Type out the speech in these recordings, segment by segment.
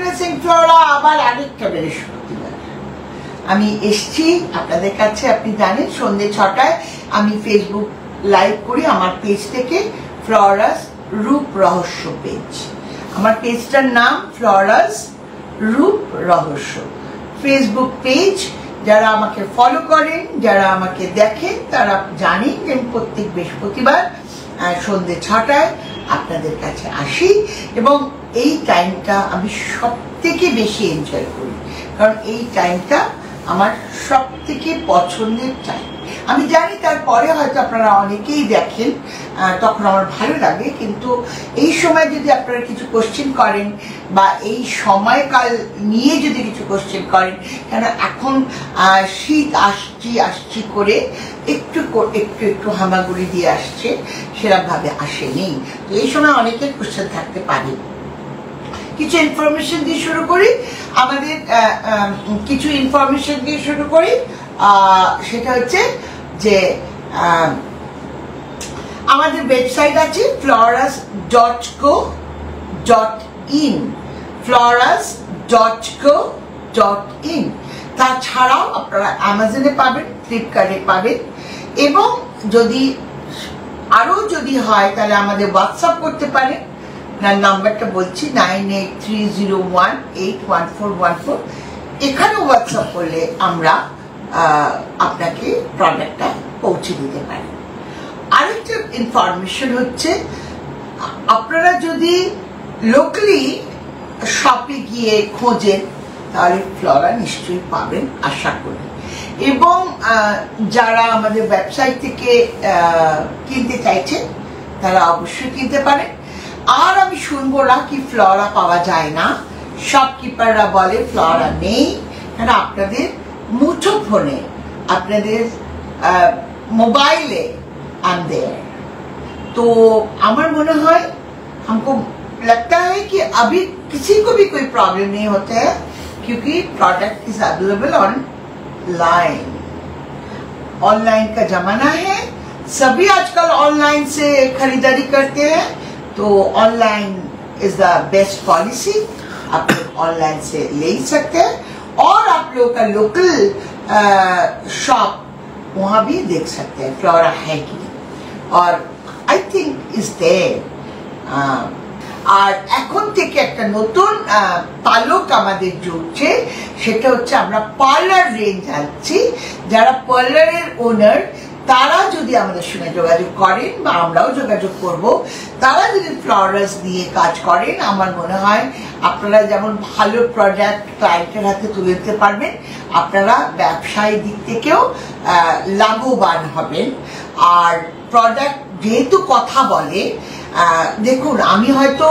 Everything Flora আবার আরেকটা বৃহস্পতিবার আমি এসছি আপনাদের কাছে। আপনি জানেন সন্ধ্যে 6টায় আমি ফেসবুক লাইভ করি আমার পেজ থেকে, ফ্লোরাস রূপ রহস্য পেজ। আমার পেজটার নাম ফ্লোরাস রূপ রহস্য ফেসবুক পেজ। যারা আমাকে ফলো করেন, যারা আমাকে দেখেন, তারা জানেন যে আমি প্রত্যেক বৃহস্পতিবার সন্ধ্যে 6টায় আপনাদের কাছে আসি এবং এই টাইমটা আমি সব থেকে বেশি এনজয় করি, কারণ এই টাইমটা আমার সব থেকে পছন্দের টাইম। আমি জানি তারপরে হয়তো আপনারা অনেকেই দেখেন, তখন আমার ভালো লাগে, কিন্তু এই সময় যদি আপনারা কিছু কোশ্চেন করেন বা এই সময়কাল নিয়ে যদি কিছু কোশ্চেন করেন, কেন এখন শীত আসছি করে একটু একটু হামাগুড়ি দিয়ে আসছে, সেরকমভাবে আসেনি। তো এই সময় অনেকের কোশ্চেন থাকতে পারে। কিছু ইনফরমেশন দিয়ে শুরু করি, আমাদের কিছু ইনফরমেশন দিয়ে শুরু করি। সেটা হচ্ছে যে আমাদের ওয়েবসাইট আছে floras.co.in, floras.co.in। তাছাড়াও আপনারা অ্যামাজনে পাবেন, ফ্লিপকার্টে পাবেন, এবং যদি হয় তাহলে আমাদের হোয়াটসঅ্যাপ করতে পারেন। নাম্বারটা বলছি 9830181414। এখানেও হোয়াটসঅ্যাপ করলে আমরা আপনাকে প্রোডাক্টটা পৌঁছে দিতে পারি। আরেকটা ইনফরমেশন হচ্ছে, আপনারা যদি লোকালি শপে গিয়ে খোঁজেন তাহলে ফ্লোরা নিশ্চয়ই পাবেন আশা করি, এবং যারা আমাদের ওয়েবসাইট থেকে কিনতে চাইছেন তারা অবশ্যই কিনতে পারেন। আর আমি শুনবো না কি ফ্লোরা পাওয়া যায় না, শপকিপাররা বলে ফ্লোরা নেই, কারণ আপনাদের মুঠো ফোনে, আপনাদের মোবাইলে आंदे। तो আমার মনে হয় हमको लगता है कि अभी किसी को भी कोई प्रॉब्लम नहीं होता है, क्योंकि product is available online. Online का जमाना है, सभी आजकल ऑनलाइन से खरीदारी करते हैं, तो online is the best policy. आप लोग ऑनलाइन से ले ही सकते हैं, और आप लोग का लोकल शॉप वहां भी देख सकते हैं फ्लोरा है कि, और आई थिंक इज देयर। আর এখন থেকে একটা নতুন পালক আমাদের জুড়ছে, সেটা হচ্ছে আমরা পার্লার রেঞ্জ আনছি। যারা পার্লারের ওনার তারা যদি আমাদের সঙ্গে যোগাযোগ করেন, বা আমরাও যোগাযোগ করব, তারা যদি ফ্লোরাস দিয়ে কাজ করেন, আমার মনে হয় আপনারা যেমন ভালো প্রোডাক্ট ক্লায়েন্টের হাতে তুলে দিতে পারবেন, আপনারা ব্যবসায়ী দিক থেকেও লাভবান হবেন। আর প্রোডাক্ট যেহেতু কথা বলে, দেখুন আমি হয়তো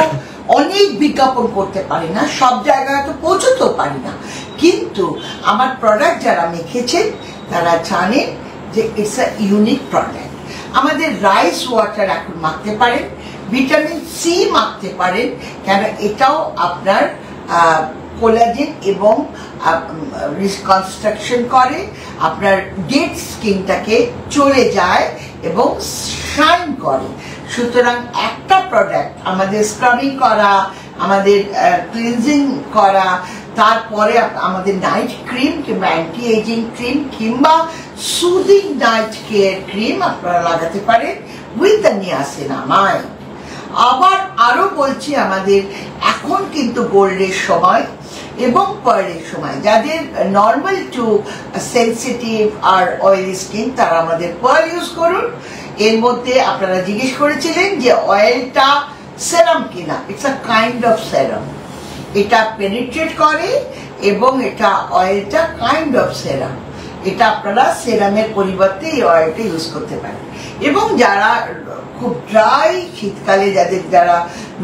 অনেক বিজ্ঞাপন করতে পারি না, সব জায়গায় তো পৌঁছতেও পারি না, কিন্তু আমার প্রোডাক্ট যারা মেখেছেন তারা জানেন যে ইটস আ ইউনিক প্রোডাক্ট। আমাদের রাইস ওয়াটার এখন মাখতে পারেন, ভিটামিন সি মাখতে পারেন, কেন এটাও আপনার কোলাজেন এবং রিকনস্ট্রাকশন করে, আপনার ডেড স্কিনটাকে চলে যায় এবং শাইন করে। সুতরাং একটা প্রোডাক্ট আমাদের স্ক্রাবিং করা, আমাদের ক্লিনজিং করা, তারপরে আমাদের নাইট ক্রিম কিংবা অ্যান্টি এজিং ক্রিম কিংবা সুদিং নাইট কেয়ার ক্রিম আপনারা লাগাতে পারেন উইথ দ্য নিয়াসিনামাইড। আবার আরো বলছি, আমাদের এখন কিন্তু গোল্ডের সময় এবং পার্লের সময়। যাদের নর্মাল টু সেন্সিটিভ আর অয়েলি স্কিন তারা আমাদের পার্ল ইউজ করুন। এর মধ্যে আপনারা জিজ্ঞেস করেছিলেন যে অয়েলটা সেরাম কিনা, ইটস আ কাইন্ড অফ সেরাম। এটা পেনিট্রেট করে এবং এটা অয়েলটা কাইন্ড অফ সেরাম। এটা আপনারা সেরামের পরিবর্তে এই অয়েলটা ইউজ করতে পারেন। এবং যারা খুব ড্রাই, শীতকালে যারা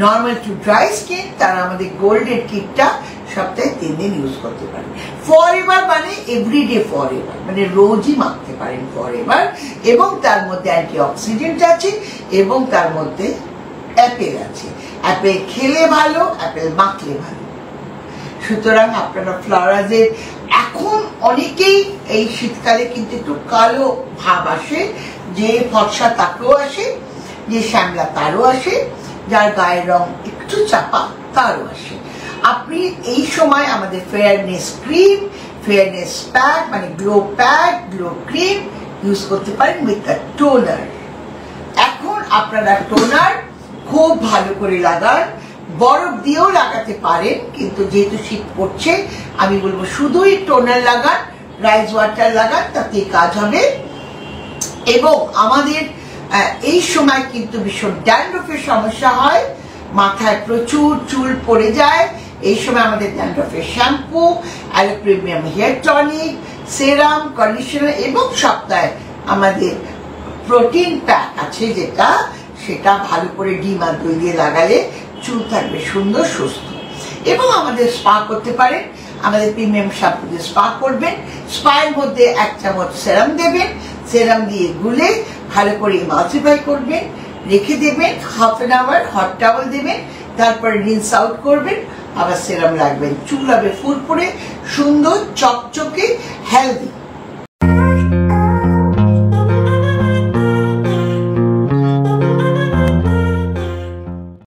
নর্মাল টু ড্রাই স্কিন, তারা আমাদের গোল্ডের কিটটা সপ্তাহে 3 দিন ইউজ করতে পারেন। ফরএভার মানে এভরিডে ফরএভার, মানে রোজই মাখতে পারেন ফরএভার, এবং তার মধ্যে অ্যান্টিঅক্সিডেন্ট আছে এবং তার মধ্যে অ্যাপেল আছে। অ্যাপেল খেলে ভালো, অ্যাপেল মাখলে ভালো। সুতরাং আপনারা ফ্লোরাসের এখন অনেকেই এই শীতকালে কিন্তু একটু কালো ভাব আসে, যে ফর্সা তাকেও আসে, যে শ্যামলা তারও আসে, যার গায়ের রং একটু চাপা তারও আসে। আপনি এই সময় আমাদের ফেয়ারনেস ক্রিম, ফেয়ারনেস প্যাক মানে glow pack, glow cream use করতে পারেন উইথ দ্য টোনার। এখন আপনারা টোনার খুব ভালো করে লাগান, বরফ দিয়েও লাগাতে পারেন, কিন্তু যেহেতু শীত পড়ছে আমি বলবো শুধুই টোনার লাগান, রাইস ওয়াটার লাগান, তাতে কাজ হবে। এবং আমাদের এই সময় কিন্তু ভীষণ ড্যান্ড্রফের সমস্যা হয়, মাথায় প্রচুর চুল পড়ে যায়। এই সময় আমাদের ড্যান্ড্রফের shampoo, aloe premium hair tonic, serum, conditioner এবং সপ্তাহে আমাদের প্রোটিন প্যাক আছে সেটা ভালো করে ডিম আর দই দিয়ে লাগালে চুল থাকবে সুন্দর সুস্থ। এবং আমাদের স্পা করতে পারেন, আমাদের প্রিমিয়াম শ্যাম্পু দিয়ে স্পা করবেন। স্পায়ের মধ্যে 1 চামচ সেরাম দেবেন, সেরাম দিয়ে গুলে ভালো করে ইমালসিফাই করবেন, রেখে দেবেন। Half an hour hot towel দেবেন, তারপরে রিন্স আউট করবেন, আবার সেরাম লাগবেন। চুল হবে ফুরফুরে, সুন্দর, চকচকে, হেলদি।